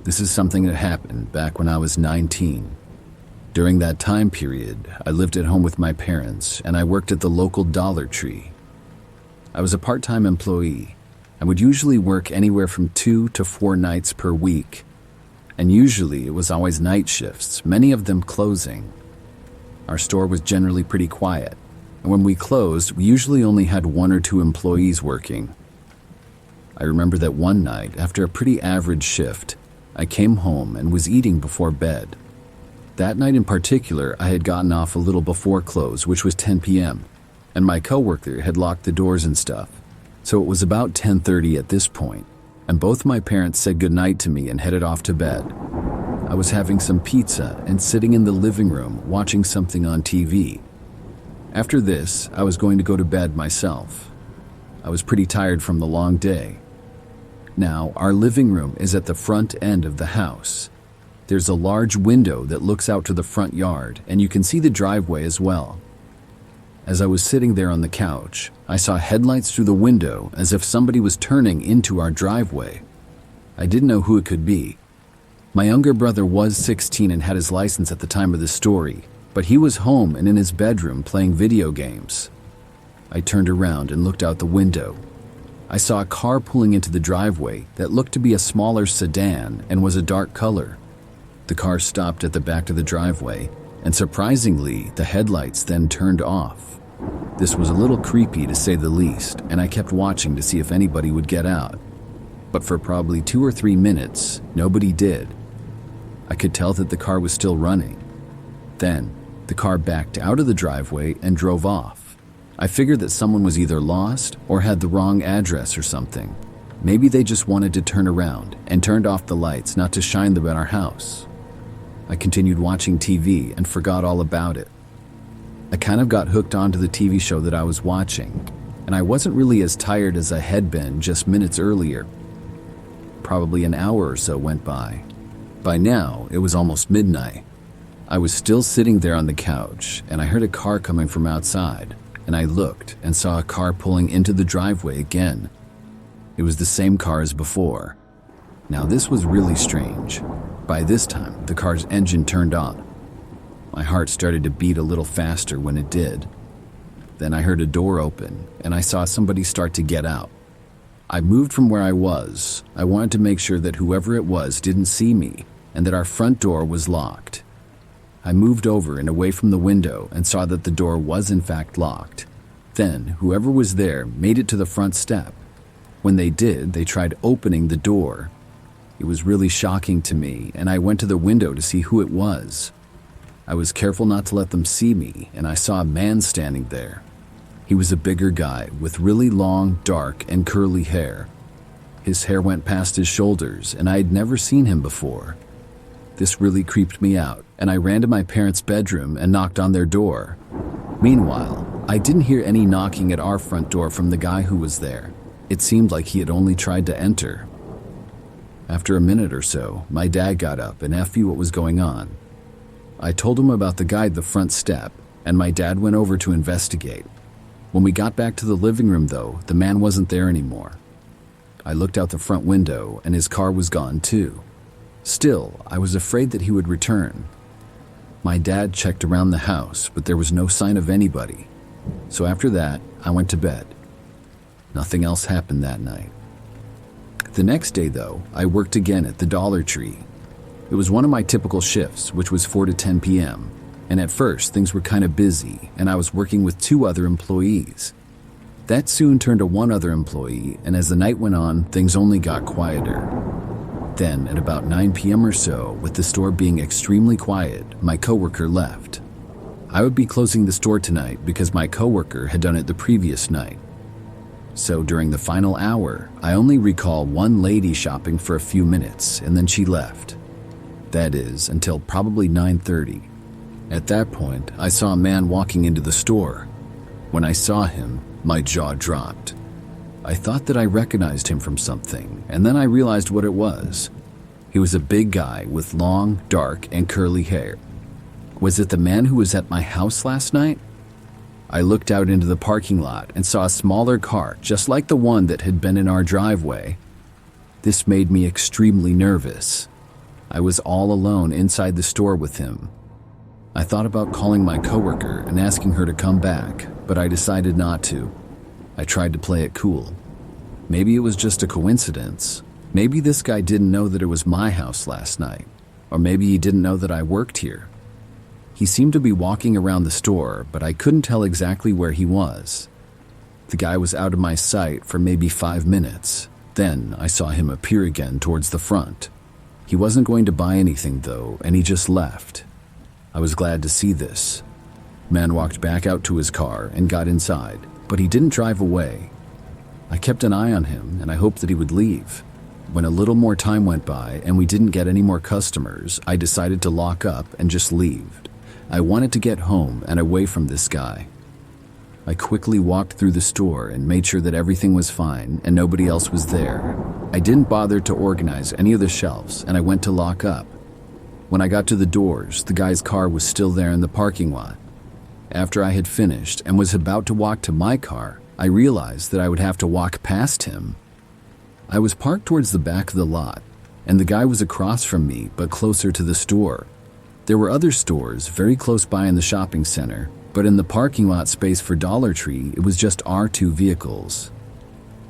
This is something that happened back when I was 19. During that time period, I lived at home with my parents and I worked at the local Dollar Tree. I was a part-time employee. I would usually work anywhere from 2 to 4 nights per week, and usually it was always night shifts, many of them closing. Our store was generally pretty quiet, and when we closed, we usually only had 1 or 2 employees working. I remember that one night, after a pretty average shift, I came home and was eating before bed. That night in particular, I had gotten off a little before close, which was 10 p.m., and my coworker had locked the doors and stuff. So it was about 10:30 at this point, and both my parents said goodnight to me and headed off to bed. I was having some pizza and sitting in the living room watching something on TV. After this, I was going to go to bed myself. I was pretty tired from the long day. Now, our living room is at the front end of the house. There's a large window that looks out to the front yard, and you can see the driveway as well. As I was sitting there on the couch, I saw headlights through the window as if somebody was turning into our driveway. I didn't know who it could be. My younger brother was 16 and had his license at the time of the story, but he was home and in his bedroom playing video games. I turned around and looked out the window. I saw a car pulling into the driveway that looked to be a smaller sedan and was a dark color. The car stopped at the back of the driveway, and surprisingly, the headlights then turned off. This was a little creepy to say the least, and I kept watching to see if anybody would get out. But for probably 2 or 3 minutes, nobody did. I could tell that the car was still running. Then, the car backed out of the driveway and drove off. I figured that someone was either lost or had the wrong address or something. Maybe they just wanted to turn around and turned off the lights not to shine them at our house. I continued watching TV and forgot all about it. I kind of got hooked onto the TV show that I was watching, and I wasn't really as tired as I had been just minutes earlier. Probably an hour or so went by. By now, it was almost midnight. I was still sitting there on the couch, and I heard a car coming from outside, and I looked and saw a car pulling into the driveway again. It was the same car as before. Now this was really strange. By this time, the car's engine turned on. My heart started to beat a little faster when it did. Then I heard a door open, and I saw somebody start to get out. I moved from where I was. I wanted to make sure that whoever it was didn't see me, and that our front door was locked. I moved over and away from the window and saw that the door was in fact locked. Then, whoever was there made it to the front step. When they did, they tried opening the door. It was really shocking to me, and I went to the window to see who it was. I was careful not to let them see me, and I saw a man standing there. He was a bigger guy with really long, dark, and curly hair. His hair went past his shoulders, and I had never seen him before. This really creeped me out, and I ran to my parents' bedroom and knocked on their door. Meanwhile, I didn't hear any knocking at our front door from the guy who was there. It seemed like he had only tried to enter. After a minute or so, my dad got up and asked me what was going on. I told him about the guy at the front step, and my dad went over to investigate. When we got back to the living room, though, the man wasn't there anymore. I looked out the front window, and his car was gone too. Still, I was afraid that he would return. My dad checked around the house, but there was no sign of anybody. So after that, I went to bed. Nothing else happened that night. The next day, though, I worked again at the Dollar Tree. It was one of my typical shifts, which was 4 to 10 p.m., and at first things were kind of busy, and I was working with 2 other employees. That soon turned to 1 other employee, and as the night went on, things only got quieter. Then, at about 9 p.m. or so, with the store being extremely quiet, my coworker left. I would be closing the store tonight because my coworker had done it the previous night. So during the final hour, I only recall one lady shopping for a few minutes, and then she left. That is, until probably 9:30. At that point, I saw a man walking into the store. When I saw him, my jaw dropped. I thought that I recognized him from something, and then I realized what it was. He was a big guy with long, dark, and curly hair. Was it the man who was at my house last night? I looked out into the parking lot and saw a smaller car just like the one that had been in our driveway. This made me extremely nervous. I was all alone inside the store with him. I thought about calling my coworker and asking her to come back, but I decided not to. I tried to play it cool. Maybe it was just a coincidence. Maybe this guy didn't know that it was my house last night. Or maybe he didn't know that I worked here. He seemed to be walking around the store, but I couldn't tell exactly where he was. The guy was out of my sight for maybe 5 minutes. Then I saw him appear again towards the front. He wasn't going to buy anything though, and he just left. I was glad to see this. The man walked back out to his car and got inside, but he didn't drive away. I kept an eye on him and I hoped that he would leave. When a little more time went by and we didn't get any more customers, I decided to lock up and just leave. I wanted to get home and away from this guy. I quickly walked through the store and made sure that everything was fine and nobody else was there. I didn't bother to organize any of the shelves and I went to lock up. When I got to the doors, the guy's car was still there in the parking lot. After I had finished and was about to walk to my car, I realized that I would have to walk past him. I was parked towards the back of the lot, and the guy was across from me but closer to the store. There were other stores very close by in the shopping center, but in the parking lot space for Dollar Tree, it was just our two vehicles.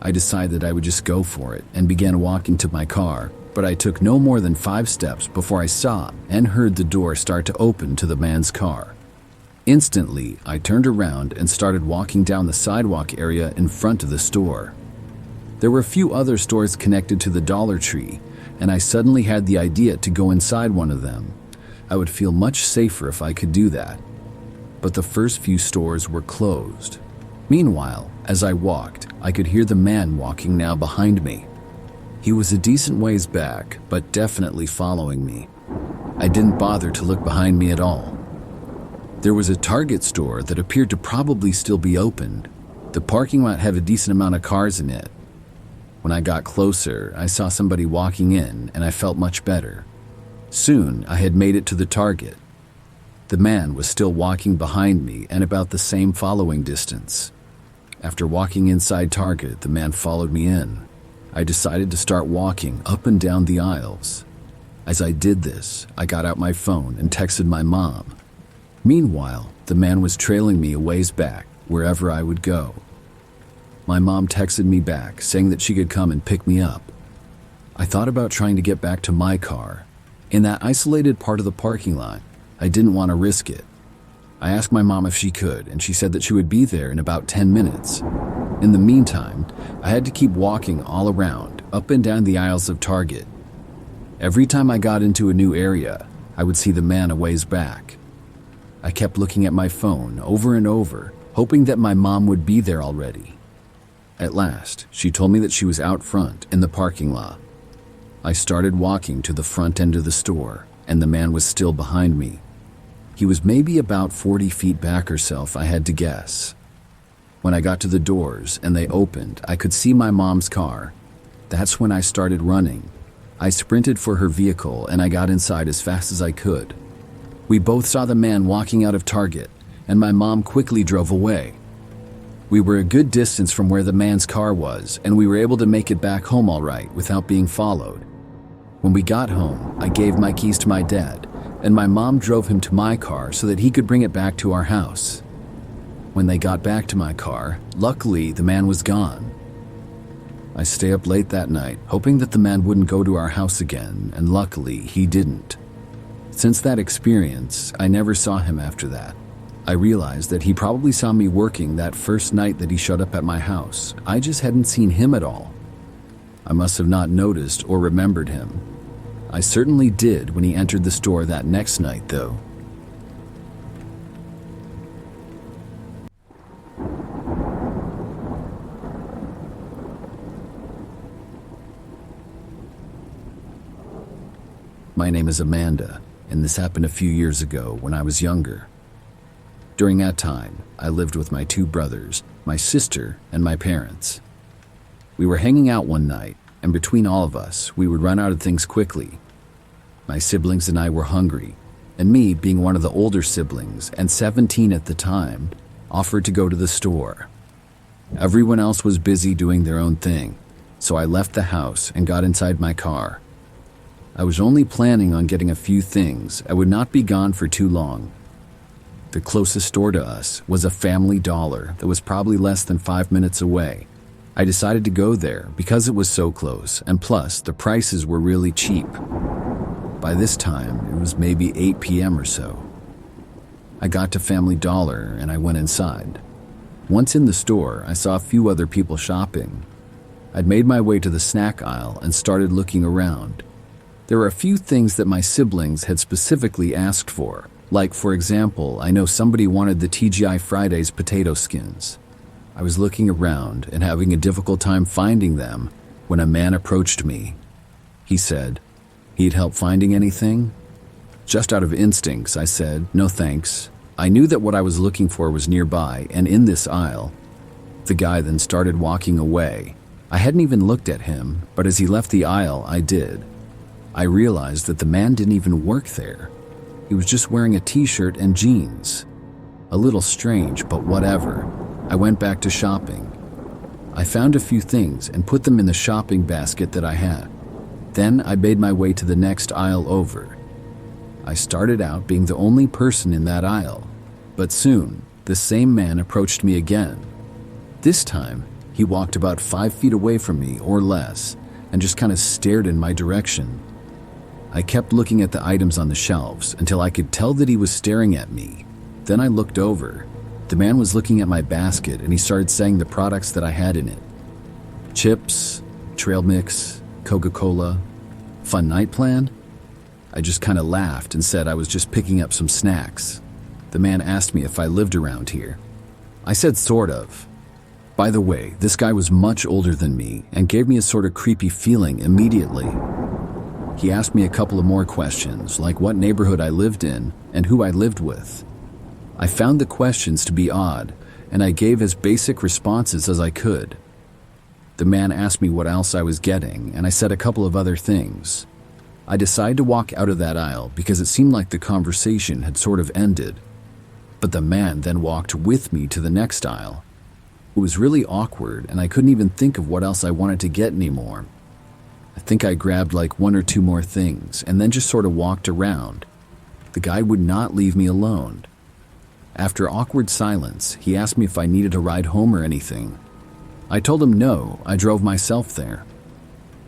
I decided I would just go for it and began walking to my car, but I took no more than 5 steps before I saw and heard the door start to open to the man's car. Instantly, I turned around and started walking down the sidewalk area in front of the store. There were a few other stores connected to the Dollar Tree, and I suddenly had the idea to go inside one of them. I would feel much safer if I could do that. But the first few stores were closed. Meanwhile, as I walked, I could hear the man walking now behind me. He was a decent ways back, but definitely following me. I didn't bother to look behind me at all. There was a Target store that appeared to probably still be open. The parking lot had a decent amount of cars in it. When I got closer, I saw somebody walking in and I felt much better. Soon, I had made it to the Target. The man was still walking behind me and about the same following distance. After walking inside Target, the man followed me in. I decided to start walking up and down the aisles. As I did this, I got out my phone and texted my mom. Meanwhile, the man was trailing me a ways back, wherever I would go. My mom texted me back, saying that she could come and pick me up. I thought about trying to get back to my car. In that isolated part of the parking lot, I didn't want to risk it. I asked my mom if she could, and she said that she would be there in about 10 minutes. In the meantime, I had to keep walking all around, up and down the aisles of Target. Every time I got into a new area, I would see the man a ways back. I kept looking at my phone over and over, hoping that my mom would be there already. At last, she told me that she was out front in the parking lot. I started walking to the front end of the store, and the man was still behind me. He was maybe about 40 feet back or so, if I had to guess. When I got to the doors and they opened, I could see my mom's car. That's when I started running. I sprinted for her vehicle and I got inside as fast as I could. We both saw the man walking out of Target, and my mom quickly drove away. We were a good distance from where the man's car was, and we were able to make it back home all right without being followed. When we got home, I gave my keys to my dad, and my mom drove him to my car so that he could bring it back to our house. When they got back to my car, luckily the man was gone. I stayed up late that night, hoping that the man wouldn't go to our house again, and luckily he didn't. Since that experience, I never saw him after that. I realized that he probably saw me working that first night that he showed up at my house. I just hadn't seen him at all. I must have not noticed or remembered him. I certainly did when he entered the store that next night, though. My name is Amanda, and this happened a few years ago when I was younger. During that time, I lived with my 2 brothers, my sister, and my parents. We were hanging out one night, and between all of us, we would run out of things quickly. My siblings and I were hungry, and me, being one of the older siblings and 17 at the time, offered to go to the store. Everyone else was busy doing their own thing, so I left the house and got inside my car. I was only planning on getting a few things. I would not be gone for too long. The closest store to us was a Family Dollar that was probably less than 5 minutes away. I decided to go there because it was so close, and plus, the prices were really cheap. By this time, it was maybe 8 p.m. or so. I got to Family Dollar and I went inside. Once in the store, I saw a few other people shopping. I'd made my way to the snack aisle and started looking around. There were a few things that my siblings had specifically asked for. Like, for example, I know somebody wanted the TGI Fridays potato skins. I was looking around and having a difficult time finding them when a man approached me. He said, "Need help finding anything?" Just out of instincts, I said, "No thanks." I knew that what I was looking for was nearby and in this aisle. The guy then started walking away. I hadn't even looked at him, but as he left the aisle, I did. I realized that the man didn't even work there. He was just wearing a t-shirt and jeans. A little strange, but whatever. I went back to shopping. I found a few things and put them in the shopping basket that I had. Then I made my way to the next aisle over. I started out being the only person in that aisle, but soon the same man approached me again. This time, he walked about 5 feet away from me or less and just kind of stared in my direction. I kept looking at the items on the shelves until I could tell that he was staring at me. Then I looked over. The man was looking at my basket and he started saying the products that I had in it. Chips, trail mix, Coca-Cola, fun night plan? I just kind of laughed and said I was just picking up some snacks. The man asked me if I lived around here. I said sort of. By the way, this guy was much older than me and gave me a sort of creepy feeling immediately. He asked me a couple of more questions, like what neighborhood I lived in and who I lived with. I found the questions to be odd, and I gave as basic responses as I could. The man asked me what else I was getting, and I said a couple of other things. I decided to walk out of that aisle because it seemed like the conversation had sort of ended. But the man then walked with me to the next aisle. It was really awkward, and I couldn't even think of what else I wanted to get anymore. I think I grabbed like 1 or 2 more things and then just sort of walked around. The guy would not leave me alone. After awkward silence, he asked me if I needed a ride home or anything. I told him no, I drove myself there.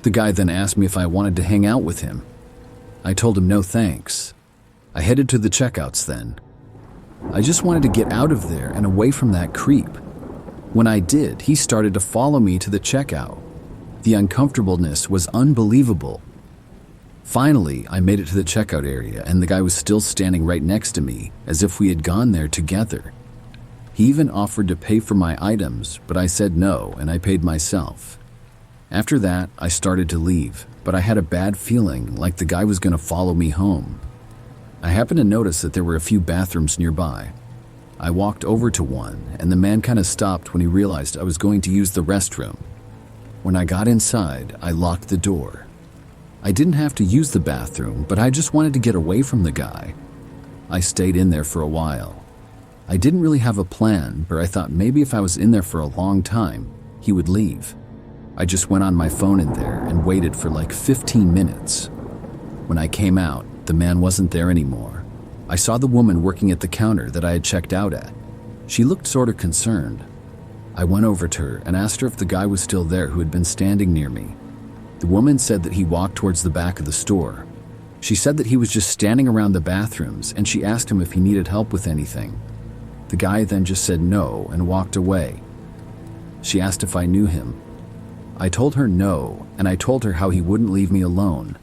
The guy then asked me if I wanted to hang out with him. I told him no thanks. I headed to the checkouts then. I just wanted to get out of there and away from that creep. When I did, he started to follow me to the checkout. The uncomfortableness was unbelievable. Finally, I made it to the checkout area and the guy was still standing right next to me as if we had gone there together. He even offered to pay for my items, but I said no and I paid myself. After that, I started to leave, but I had a bad feeling like the guy was going to follow me home. I happened to notice that there were a few bathrooms nearby. I walked over to one, and the man kind of stopped when he realized I was going to use the restroom. When I got inside, I locked the door. I didn't have to use the bathroom, but I just wanted to get away from the guy. I stayed in there for a while. I didn't really have a plan, but I thought maybe if I was in there for a long time, he would leave. I just went on my phone in there and waited for like 15 minutes. When I came out, the man wasn't there anymore. I saw the woman working at the counter that I had checked out at. She looked sort of concerned. I went over to her and asked her if the guy was still there who had been standing near me. The woman said that he walked towards the back of the store. She said that he was just standing around the bathrooms and she asked him if he needed help with anything. The guy then just said no and walked away. She asked if I knew him. I told her no, and I told her how he wouldn't leave me alone.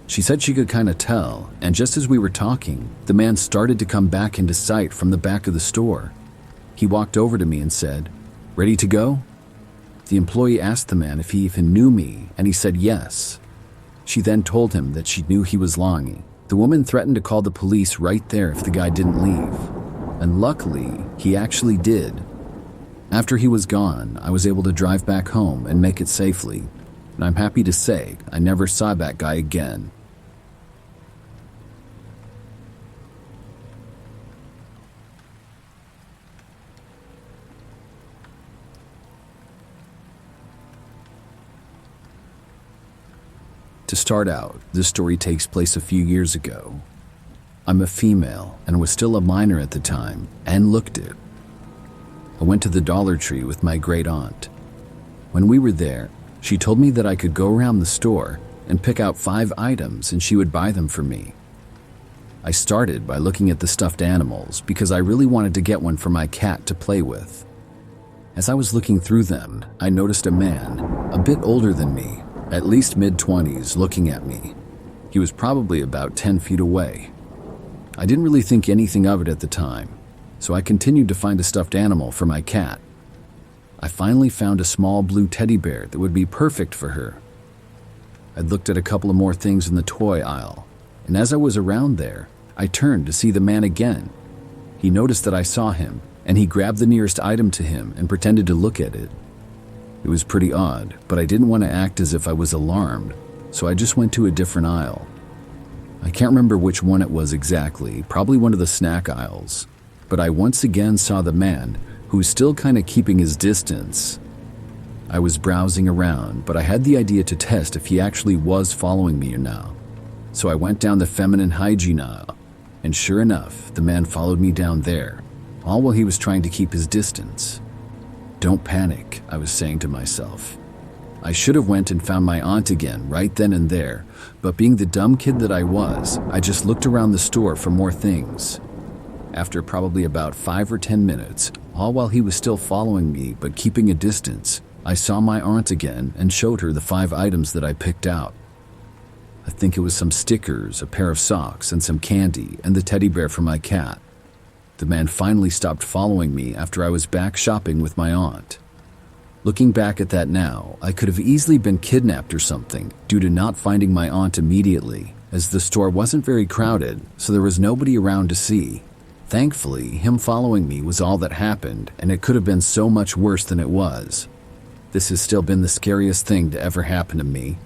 She said she could kind of tell, and just as we were talking, the man started to come back into sight from the back of the store. He walked over to me and said, "Ready to go?" The employee asked the man if he even knew me, and he said yes. She then told him that she knew he was lying. The woman threatened to call the police right there if the guy didn't leave. And luckily, he actually did. After he was gone, I was able to drive back home and make it safely, and I'm happy to say I never saw that guy again. To start out, this story takes place a few years ago. I'm a female and was still a minor at the time and looked it. I went to the Dollar Tree with my great aunt. When we were there, she told me that I could go around the store and pick out 5 items and she would buy them for me. I started by looking at the stuffed animals because I really wanted to get one for my cat to play with. As I was looking through them, I noticed a man, a bit older than me, at least mid-20s, looking at me. He was probably about 10 feet away. I didn't really think anything of it at the time, so I continued to find a stuffed animal for my cat. I finally found a small blue teddy bear that would be perfect for her. I'd looked at a couple of more things in the toy aisle, and as I was around there, I turned to see the man again. He noticed that I saw him, and he grabbed the nearest item to him and pretended to look at it. It was pretty odd, but I didn't want to act as if I was alarmed, so I just went to a different aisle. I can't remember which one it was exactly, probably one of the snack aisles, but I once again saw the man, who was still kind of keeping his distance. I was browsing around, but I had the idea to test if he actually was following me or not. So I went down the feminine hygiene aisle, and sure enough, the man followed me down there, all while he was trying to keep his distance. Don't panic, I was saying to myself. I should have went and found my aunt again right then and there, but being the dumb kid that I was, I just looked around the store for more things. After probably about 5 or 10 minutes, all while he was still following me but keeping a distance, I saw my aunt again and showed her the 5 items that I picked out. I think it was some stickers, a pair of socks, and some candy, and the teddy bear for my cat. The man finally stopped following me after I was back shopping with my aunt. Looking back at that now, I could have easily been kidnapped or something due to not finding my aunt immediately, as the store wasn't very crowded, so there was nobody around to see. Thankfully, him following me was all that happened, and it could have been so much worse than it was. This has still been the scariest thing to ever happen to me,